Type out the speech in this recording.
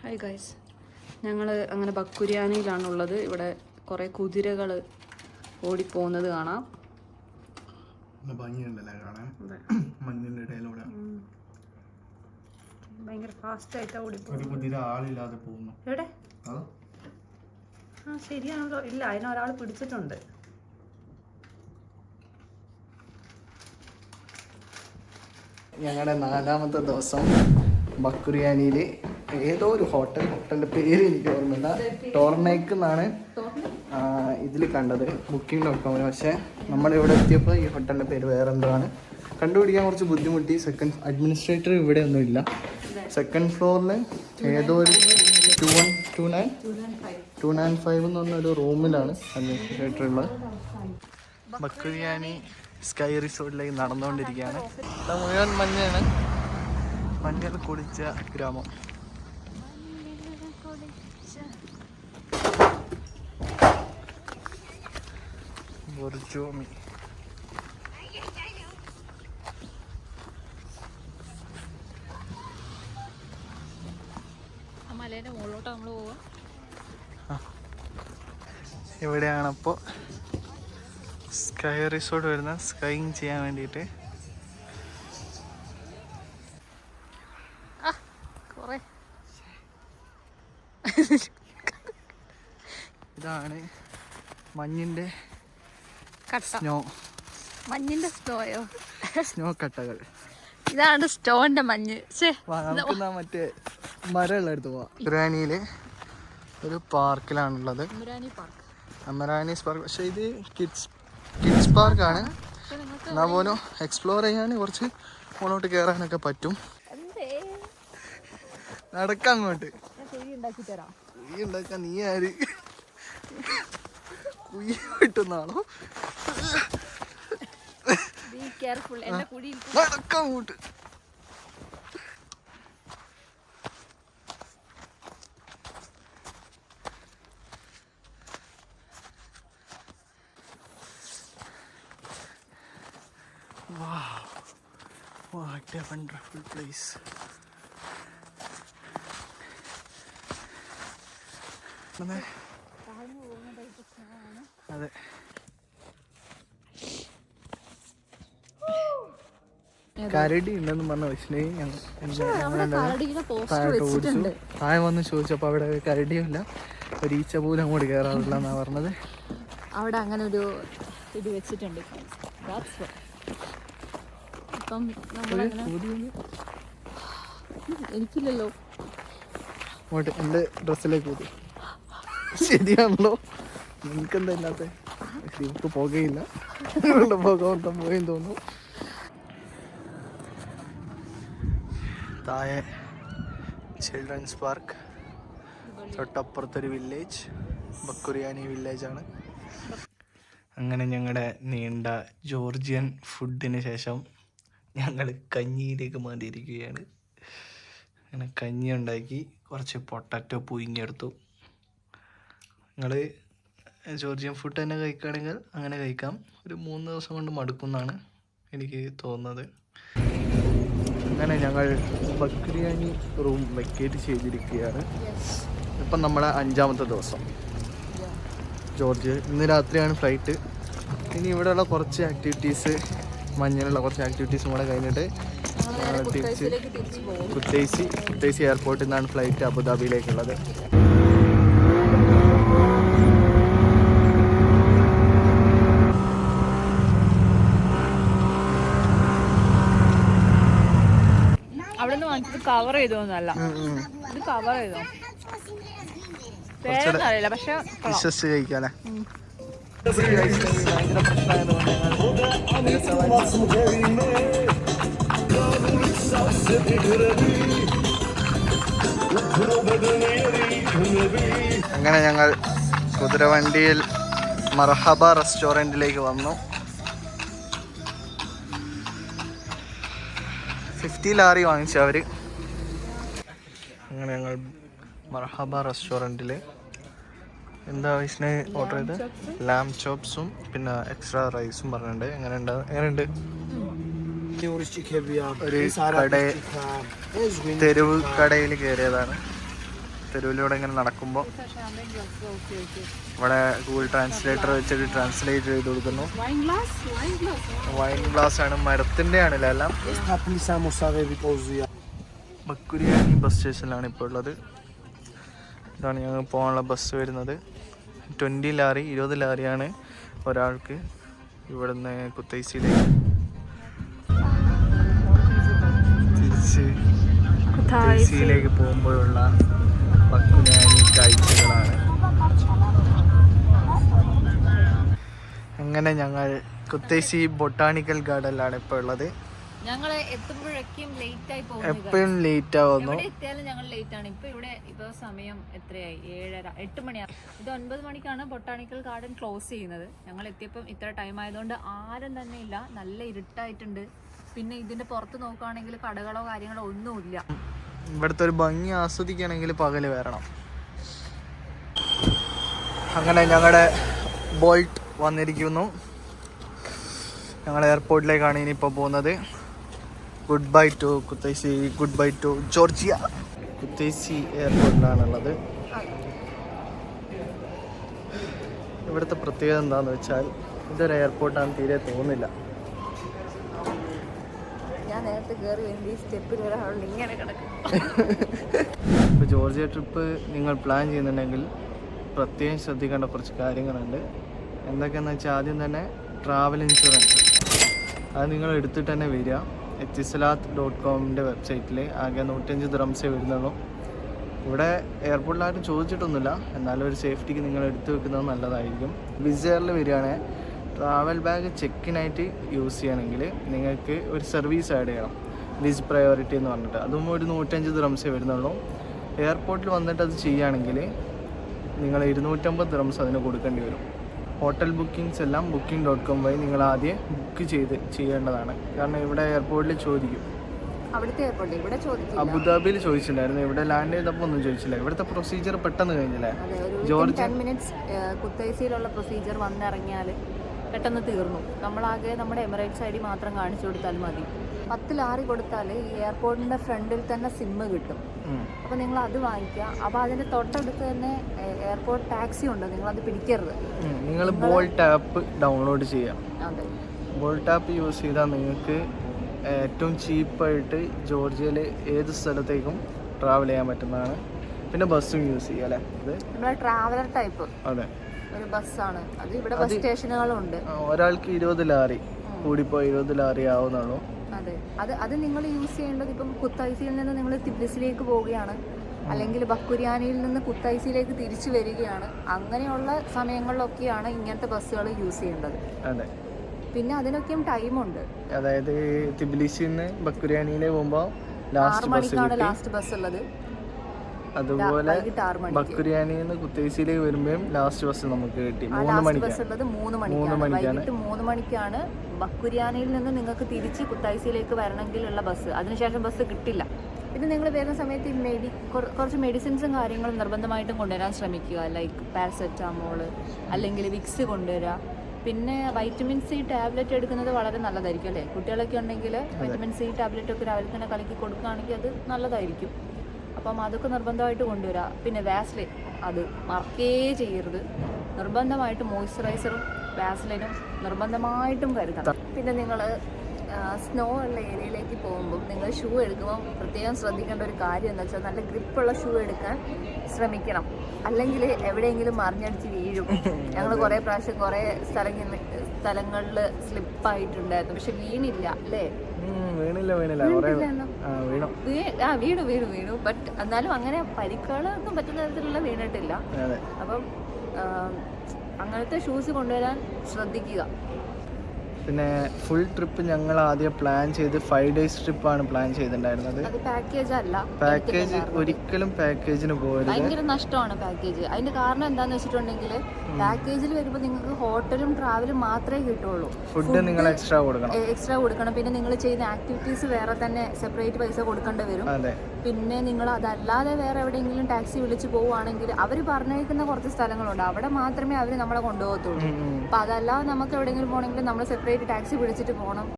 Hi guys, ഞങ്ങൾ അങ്ങനെ ബക്കുരിയാനിയിലാണുള്ളത്. ഇവിടെ കുറേ കുതിരകൾ ഓടിപ്പോകുന്നത് കാണാം. ഭംഗിയുണ്ടല്ലേ കാണാൻ, മഞ്ഞിന്റെ ഇടയിലൂടെ ഭയങ്കര ഫാസ്റ്റായിട്ടാണ് ഓടിപ്പോകുന്നത്. ഒരു കുതിര ആളില്ലാതെ പോകുന്നു. എവിടെ? ആ ശരിയാണല്ലോ. ഇല്ല, അതിനൊരാൾ പിടിച്ചിട്ടുണ്ട്. ഞങ്ങളുടെ 4ാമത്തെ ദിവസം ബക്കുരിയാനിയിൽ ഏതോ ഒരു ഹോട്ടലിൻ്റെ പേര് എനിക്ക് ഓർമ്മയില്ല. ടോർണേക്ക് എന്നാണ് ഇതിൽ കണ്ടത് booking.com. പക്ഷേ നമ്മളിവിടെ എത്തിയപ്പോൾ ഈ ഹോട്ടലിൻ്റെ പേര് വേറെ എന്താണ് കണ്ടുപിടിക്കാൻ കുറച്ച് ബുദ്ധിമുട്ടി. അഡ്മിനിസ്ട്രേറ്റർ ഇവിടെ ഒന്നും ഇല്ല. 2nd ഫ്ലോറിൽ ഏതോ ഒരു 295 എന്ന് പറഞ്ഞൊരു റൂമിലാണ് അഡ്മിനിസ്ട്രേറ്റർ ഉള്ളത്. ബക്കുരിയാനി സ്കൈ റിസോർട്ടിലേക്ക് നടന്നുകൊണ്ടിരിക്കുകയാണ്. മുഴുവൻ മഞ്ഞാണ്, മഞ്ഞൾ കുളിച്ച ഗ്രാമം. ബുർജോമി. മലേന്റെ മുകളിലോട്ട് നമ്മൾ പോവാ. ഇവിടെയാണപ്പോൾ സ്കൈ റിസോർട്ട് വരുന്ന സ്കൈയിങ് ചെയ്യാൻ വേണ്ടിയിട്ട്. ഇതാണ് മഞ്ഞിന്റെ സ്നോ കട്ടകൾ. ഇതാണ് സ്റ്റോന്റെ മഞ്ഞ്. നമുക്ക് മറ്റേ മരമുള്ള എടുത്ത് പോവാം. ബക്കുരിയാനിയില് ഒരു പാർക്കിലാണുള്ളത്, അമരാനീസ് പാർക്ക്. പക്ഷെ ഇത് കിഡ്സ് പാർക്കാണ്. എന്നാൽ പോലും എക്സ്പ്ലോർ ചെയ്യാൻ കുറച്ച് മുന്നോട്ട് കയറാനൊക്കെ പറ്റും. നടക്കാം അങ്ങോട്ട്. കുഴി ഉണ്ടാക്കാൻ നീ ആര്? കുഴി കിട്ടുന്നാണോ? നടക്കാം അങ്ങോട്ട്. Wow, what a wonderful place. അതെ, കരടി ഉണ്ടെന്ന് പറഞ്ഞ വിഷ്ണു താഴെ വന്ന് ചോദിച്ചപ്പോൾ അവിടെ കരടിയുമില്ല, ഒരു ഈച്ച പോലും അങ്ങോട്ട് കയറാറില്ല എന്നാ പറഞ്ഞത്. അവിടെ അങ്ങനെ ഒരു ഇത് വെച്ചിട്ടുണ്ട്. അപ്പം എനിക്കില്ലല്ലോ, അങ്ങോട്ട് എൻ്റെ ഡ്രസ്സിലേക്ക് കൂടി. ശരിയാണല്ലോ, നിനക്കെന്താ ഇല്ലാത്ത? ശരിക്ക് പോകുകയില്ല, പോകാൻ പോയെന്ന് തോന്നുന്നു. താഴെ ചിൽഡ്രൻസ് പാർക്ക്, തൊട്ടപ്പുറത്തൊരു വില്ലേജ്, ബക്കുരിയാനി വില്ലേജാണ്. അങ്ങനെ ഞങ്ങളുടെ നീണ്ട ജോർജിയൻ ഫുഡിന് ശേഷം ഞങ്ങൾ കഞ്ഞിയിലേക്ക് മാറിയിരിക്കുകയാണ്. അങ്ങനെ കഞ്ഞി ഉണ്ടാക്കി കുറച്ച് പൊട്ടാറ്റോ പുഴുങ്ങിയെടുത്തു. നിങ്ങൾ ജോർജിയൻ ഫുഡ് തന്നെ കഴിക്കുകയാണെങ്കിൽ അങ്ങനെ കഴിക്കാം. ഒരു 3 ദിവസം കൊണ്ട് മടുക്കുമെന്നാണ് എനിക്ക് തോന്നുന്നത്. അങ്ങനെ ഞങ്ങൾ ബക്കുരിയാനി റൂം വെക്കേറ്റ് ചെയ്തിരിക്കുകയാണ്. ഇപ്പം നമ്മുടെ 5ാമത്തെ ദിവസം ജോർജിയ. ഇന്ന് രാത്രിയാണ് ഫ്ലൈറ്റ്. ഇനി ഇവിടെയുള്ള കുറച്ച് ആക്ടിവിറ്റീസ്, മഞ്ഞിലുള്ള കുറച്ച് ആക്ടിവിറ്റീസും കൂടെ കഴിഞ്ഞിട്ട് തിരിച്ച് കുത്തൈസി എയർപോർട്ടിൽ നിന്നാണ് ഫ്ലൈറ്റ് അബുദാബിയിലേക്കുള്ളത്. അവിടെ നിന്ന് വാങ്ങിച്ചത് കവർ ചെയ്തോന്നല്ല, ഇത് കവർ ചെയ്തോ പേരൊന്നും പക്ഷെ വിശ്വസിച്ച് കഴിക്കാല്ലേ. അങ്ങനെ ഞങ്ങൾ കുതിരവണ്ടിയിൽ മർഹബ റെസ്റ്റോറൻറ്റിലേക്ക് വന്നു. 50 ലാറി വാങ്ങിച്ചു അവർ. അങ്ങനെ ഞങ്ങൾ മർഹബ റെസ്റ്റോറൻറ്റിൽ എന്താ വിഷ്ണു ഓർഡർ ചെയ്ത് ലാം ചോപ്സും പിന്നെ എക്സ്ട്രാ റൈസും പറഞ്ഞിട്ടുണ്ട്. എങ്ങനെയുണ്ട്? ഒരു തെരുവ് കടയിൽ കയറിയതാണ്. തെരുവിലൂടെ ഇങ്ങനെ നടക്കുമ്പോൾ ഇവിടെ ഗൂഗിൾ ട്രാൻസ്ലേറ്റർ വെച്ചിട്ട് ട്രാൻസ്ലേറ്റ് ചെയ്ത് കൊടുക്കുന്നു. വൈൻ ഗ്ലാസ് ആണ്, മരത്തിൻ്റെ ആണല്ലോ എല്ലാം. ബക്കുരിയാനി ബസ് സ്റ്റേഷനിലാണ് ഇപ്പോൾ ഉള്ളത്. ഇതാണ് ഞങ്ങൾ പോകാനുള്ള ബസ് വരുന്നത്. 20 ലാറി 20 ലാറിയാണ് ഒരാൾക്ക് ഇവിടുന്ന് കുത്തൈസിയിലേക്ക്. തിരിച്ച് കുത്തൈസിയിലേക്ക് പോകുമ്പോഴുള്ള ബക്കുരിയാനി കാഴ്ചകളാണ്. അങ്ങനെ ഞങ്ങൾ കുത്തൈസി ബൊട്ടാണിക്കൽ ഗാർഡനിലാണ് ഇപ്പോൾ ഉള്ളത്. ഞങ്ങള് എത്തുമ്പോഴേക്കും ലേറ്റ് ആയി പോകുന്നു. എപ്പോഴും ലേറ്റ് ആവുന്നു. എത്തിയാലും ഞങ്ങൾ ലേറ്റ് ആണ്. ഇപ്പൊ സമയം എത്രയായി? 7:30 8 മണിയാണ്. ഇത് 9 മണിക്കാണ് ബൊട്ടാണിക്കൽ ഗാർഡൻ ക്ലോസ് ചെയ്യുന്നത്. ഞങ്ങൾ എത്തിയപ്പം ഇത്ര ടൈം ആയതുകൊണ്ട് ആരും തന്നെ ഇല്ല. നല്ല ഇരുട്ടായിട്ടുണ്ട്. പിന്നെ ഇതിന്റെ പുറത്ത് നോക്കുകയാണെങ്കിൽ കടകളോ കാര്യങ്ങളോ ഒന്നുമില്ല. ഇവിടുത്തെ ഒരു ഭംഗി ആസ്വദിക്കണമെങ്കിൽ പകല് വരണം. അങ്ങനെ ഞങ്ങളുടെ ബോൾട്ട് വന്നിരിക്കുന്നു. ഞങ്ങൾ എയർപോർട്ടിലേക്കാണ് ഇനിയിപ്പോൾ പോകുന്നത്. Good bye to Kutaisi, good bye to Georgia. Kutaisi എയർപോർട്ടിലാണുള്ളത്. ഇവിടുത്തെ പ്രത്യേകത എന്താണെന്ന് വെച്ചാൽ ഇതൊരു എയർപോർട്ടാണ് തീരെ തോന്നില്ല. ഞാൻ നേരത്തെ കയറി വേണ്ടി സ്റ്റെപ്പിൽ ഒരാളുണ്ട് ഇങ്ങനെ കിടക്കും. ഇപ്പോൾ ജോർജിയ ട്രിപ്പ് നിങ്ങൾ പ്ലാൻ ചെയ്യുന്നുണ്ടെങ്കിൽ പ്രത്യേകം ശ്രദ്ധിക്കേണ്ട കുറച്ച് കാര്യങ്ങളുണ്ട്. എന്തൊക്കെയാണെന്ന് വെച്ചാൽ ആദ്യം തന്നെ ട്രാവൽ ഇൻഷുറൻസ് അത് നിങ്ങൾ എടുത്തിട്ട് തന്നെ വരിക. etisalat.com വെബ്സൈറ്റിൽ ആകെ 105 ദിറംസേ വരുന്നുള്ളൂ. ഇവിടെ എയർപോർട്ടിലാരും ചോദിച്ചിട്ടൊന്നുമില്ല. എന്നാലും ഒരു സേഫ്റ്റിക്ക് നിങ്ങൾ എടുത്തു വെക്കുന്നത് നല്ലതായിരിക്കും. വിസയറിൽ വരികയാണെങ്കിൽ ട്രാവൽ ബാഗ് ചെക്കിനായിട്ട് യൂസ് ചെയ്യണമെങ്കിൽ നിങ്ങൾക്ക് ഒരു സർവീസ് ആഡ് ചെയ്യണം, വിസ് പ്രയോറിറ്റി എന്ന് പറഞ്ഞിട്ട്. അതും ഒരു 105 ദിറംസേ വരുന്നുള്ളൂ. എയർപോർട്ടിൽ വന്നിട്ട് അത് ചെയ്യുകയാണെങ്കിൽ നിങ്ങൾ 250 ദിറംസ് അതിന് കൊടുക്കേണ്ടി വരും. ഹോട്ടൽ ബുക്കിങ്സ് എല്ലാം booking.com വഴി നിങ്ങൾ ആദ്യം ബുക്ക് ചെയ്യേണ്ടതാണ്. കാരണം ഇവിടെ എയർപോർട്ടിൽ ചോദിക്കും. അബുദാബിയിൽ ചോദിച്ചിട്ടുണ്ടായിരുന്നു. ഇവിടെ ലാൻഡ് ചെയ്തപ്പോൾ ഒന്നും ചോദിച്ചില്ല. ഇവിടുത്തെ പ്രൊസീജിയർ പെട്ടെന്ന് കഴിഞ്ഞില്ലേ? ജോർജിയ 10 മിനിറ്റ്സ് കുത്തൈസിയിലുള്ള പ്രൊസീജിയർ വന്നിറങ്ങിയാൽ പെട്ടെന്ന് തീർന്നു. നമ്മളാകെ നമ്മുടെ എമിറേറ്റ്സ് ID മാത്രം കാണിച്ചു കൊടുത്താൽ മതി. 10 ലാറി കൊടുത്താൽ ഈ എയർപോർട്ടിൻ്റെ ഫ്രണ്ടിൽ തന്നെ സിമ്മ് കിട്ടും. അപ്പോൾ നിങ്ങൾ അത് വാങ്ങിക്കുക. അപ്പോൾ അതിൻ്റെ തൊട്ടടുത്ത് തന്നെ എയർപോർട്ട് ടാക്സി ഉണ്ട്. നിങ്ങളത് പിടിക്കരുത്. നിങ്ങൾ ബോൾട്ട് ആപ്പ് ഡൗൺലോഡ് ചെയ്യാം. അതെ, ബോൾട്ട് ആപ്പ് യൂസ് ചെയ്താൽ നിങ്ങൾക്ക് ഏറ്റവും ചീപ്പായിട്ട് ജോർജിയയിൽ ഏത് സ്ഥലത്തേക്കും ട്രാവൽ ചെയ്യാൻ പറ്റുന്നതാണ്. പിന്നെ ബസ്സും യൂസ് ചെയ്യാം അല്ലേ? ഇത് നമ്മുടെ ട്രാവലർ ടൈപ്പ് അതെ ഒരു ബസ്സാണ്. അത് ഇവിടെ ബസ് സ്റ്റേഷനുകളുണ്ട്. ഒരാൾക്ക് 20 ലാറി കൂടിപ്പോയി 20 ലാറി ആവുന്നുള്ളൂ. അതെ, അത് നിങ്ങൾ യൂസ് ചെയ്യേണ്ടത് ഇപ്പം കുത്തൈസിയിൽ നിന്ന് നിങ്ങൾ തിബ്ലിസിലേക്ക് പോവുകയാണ്, അല്ലെങ്കിൽ ബക്കുരിയാനിയിൽ നിന്ന് കുത്തൈസിയിലേക്ക് തിരിച്ചു വരികയാണ്. അങ്ങനെയുള്ള സമയങ്ങളിലൊക്കെയാണ് ഇങ്ങനത്തെ ബസ്സുകൾ യൂസ് ചെയ്യേണ്ടത്. അതെ, പിന്നെ അതിനൊക്കെയും ടൈമുണ്ട്. അതായത് തിബ്ലിസിയിൽ നിന്ന് ബക്കുരിയാനിയിലേക്ക് പോകുമ്പോൾ 6 മണിക്കാണ് ലാസ്റ്റ് ബസ് ഉള്ളത്. അതുപോലെ ബക്കുരിയാനിയിൽ നിന്ന് കുത്തൈസിയിലേക്ക് വരുമ്പോഴും ലാസ്റ്റ് ബസ് നമുക്ക് കിട്ടി. 3 മണിക്കാണ്. വൈകിട്ട് 3 മണിക്കാണ് ബക്കുരിയാനിയിൽ നിന്ന് നിങ്ങൾക്ക് തിരിച്ച് കുത്തൈസിയിലേക്ക് വരണമെങ്കിലുള്ള ബസ്. അതിനുശേഷം ബസ് കിട്ടില്ല. പിന്നെ നിങ്ങൾ വരുന്ന സമയത്ത് കുറച്ച് മെഡിസിൻസും കാര്യങ്ങളും നിർബന്ധമായിട്ടും കൊണ്ടുവരാൻ ശ്രമിക്കുക. ലൈക്ക് പാരസെറ്റാമോള് അല്ലെങ്കിൽ വിക്സ് കൊണ്ടുവരിക. പിന്നെ വൈറ്റമിൻ C ടാബ്ലറ്റ് എടുക്കുന്നത് വളരെ നല്ലതായിരിക്കും അല്ലേ? കുട്ടികളൊക്കെ ഉണ്ടെങ്കിൽ വൈറ്റമിൻ C ടാബ്ലറ്റ് ഒക്കെ രാവിലെ തന്നെ കലക്കി കൊടുക്കുകയാണെങ്കിൽ അത് നല്ലതായിരിക്കും. അപ്പം അതൊക്കെ നിർബന്ധമായിട്ട് കൊണ്ടുവരിക. പിന്നെ വാസ്ലിൻ അത് മറക്കേ ചെയ്യരുത്. നിർബന്ധമായിട്ട് മോയ്സ്ചറൈസറും വാസ്ലിനും നിർബന്ധമായിട്ടും കരുതണം. പിന്നെ നിങ്ങൾ സ്നോ ഉള്ള ഏരിയയിലേക്ക് പോകുമ്പോൾ നിങ്ങൾ ഷൂ എടുക്കുമ്പോൾ പ്രത്യേകം ശ്രദ്ധിക്കേണ്ട ഒരു കാര്യം എന്ന് വെച്ചാൽ നല്ല ഗ്രിപ്പുള്ള ഷൂ എടുക്കാൻ ശ്രമിക്കണം. അല്ലെങ്കിൽ എവിടെയെങ്കിലും മറിഞ്ഞടിച്ച് വീഴും. ഞങ്ങൾ കുറേ പ്രാവശ്യം കുറേ സ്ഥലങ്ങളിൽ സ്ലിപ്പായിട്ടുണ്ടായിരുന്നു. പക്ഷെ വീണില്ല അല്ലേ? വീണു. ബട്ട് എന്നാലും അങ്ങനെ പരിക്കുകളൊന്നും പറ്റുന്ന തരത്തിലുള്ള വീണിട്ടില്ല. അപ്പം അങ്ങനത്തെ ഷൂസ് കൊണ്ടുവരാൻ ശ്രദ്ധിക്കുക. പിന്നെ ഫുൾ ട്രിപ്പ് ഞങ്ങൾ ആദ്യം പ്ലാൻ ചെയ്ത് 5 days ട്രിപ്പാണ് പ്ലാൻ ചെയ്തിട്ടുണ്ടായിരുന്നത്. അത് പാക്കേജ് അല്ല. പാക്കേജ് ഒരിക്കലും പാക്കേജിന് പോകരുത്. ഭയങ്കര നഷ്ടമാണ് പാക്കേജ്. അതിന്റെ കാരണം എന്താന്ന് വെച്ചിട്ടുണ്ടെങ്കിൽ പാക്കേജിൽ വരുമ്പോൾ നിങ്ങൾക്ക് ഹോട്ടലും ട്രാവലും മാത്രമേ കിട്ടുള്ളൂ. ഫുഡ് നിങ്ങൾ എക്സ്ട്രാ കൊടുക്കണം. പിന്നെ നിങ്ങൾ ചെയ്യുന്ന ആക്ടിവിറ്റീസ് വേറെ തന്നെ സെപ്പറേറ്റ് പൈസ കൊടുക്കേണ്ടി വരും. പിന്നെ നിങ്ങൾ അതല്ലാതെ വേറെ എവിടെയെങ്കിലും ടാക്സി വിളിച്ച് പോവുകയാണെങ്കിൽ അവർ പറഞ്ഞേക്കുന്ന കുറച്ച് സ്ഥലങ്ങളുണ്ട്. അവിടെ മാത്രമേ അവർ നമ്മളെ കൊണ്ടുപോകത്തുള്ളൂ. അപ്പം അതല്ലാതെ നമുക്ക് എവിടെയെങ്കിലും പോകണമെങ്കിൽ നമ്മൾ സെപ്പറേറ്റ് ടാക്സി വിളിച്ചിട്ട് പോകണം.